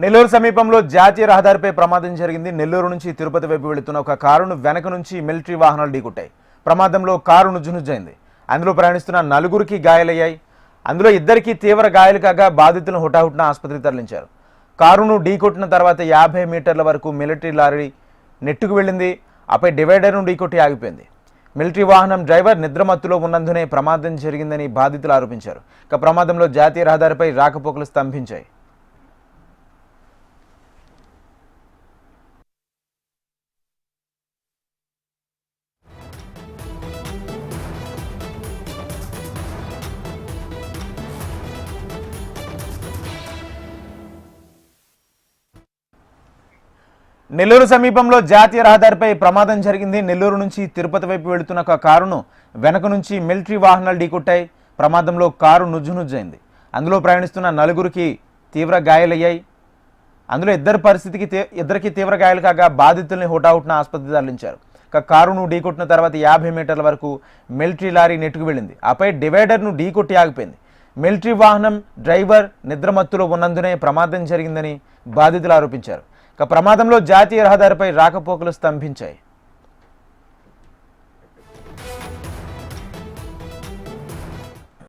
నెల్లూరు సమీపంలో జాతీయ రహదారిపై ప్రమాదం జరిగింది. నెల్లూరు నుంచి తిరుపతి వైపు వెళుతున్న ఒక కారును వెనక నుంచి మిలిటరీ వాహనాలు ఢీకొట్టాయి. ప్రమాదంలో కారు నుజ్జునుజ్జైంది. అందులో ప్రయాణిస్తున్న నలుగురికి గాయాలయ్యాయి. అందులో ఇద్దరికి తీవ్ర గాయాలు కాగా బాధితులను హుటాహుటిన ఆసుపత్రికి తరలించారు. కారును ఢీకొట్టిన తర్వాత 50 మీటర్ల వరకు మిలిటరీ లారీ నెట్టుకు వెళ్ళింది. ఆపై డివైడర్ను ఢీకొట్టి ఆగిపోయింది. మిలిటరీ వాహనం డ్రైవర్ నిద్రమత్తులో ఉన్నందునే ప్రమాదం జరిగిందని బాధితులు ఆరోపించారు. ఇక ప్రమాదంలో జాతీయ రహదారిపై రాకపోకలు స్తంభించాయి. నెల్లూరు సమీపంలో జాతీయ రహదారిపై ప్రమాదం జరిగింది. నెల్లూరు నుంచి తిరుపతి వైపు వెళుతున్న ఒక కారును వెనక నుంచి మిలిటరీ వాహనాలు ఢీకొట్టాయి. ప్రమాదంలో కారు నుజ్జునుజ్జైంది. అందులో ప్రయాణిస్తున్న నలుగురికి తీవ్ర గాయాలయ్యాయి. అందులో ఇద్దరికి తీవ్ర గాయాలు కాగా బాధితుల్ని హుటాహుటిన ఆసుపత్రికి తరలించారు. ఇక కారును ఢీకొట్టిన తర్వాత 50 మీటర్ల వరకు మిలిటరీ లారీ నెట్టుకు వెళ్ళింది. ఆపై డివైడర్ను ఢీకొట్టి ఆగిపోయింది. మిలిటరీ వాహనం డ్రైవర్ నిద్రమత్తులో ఉన్నందునే ప్రమాదం జరిగిందని బాధితులు ఆరోపించారు. ఇక ప్రమాదంలో జాతీయ రహదారిపై రాకపోకలు స్తంభించాయి.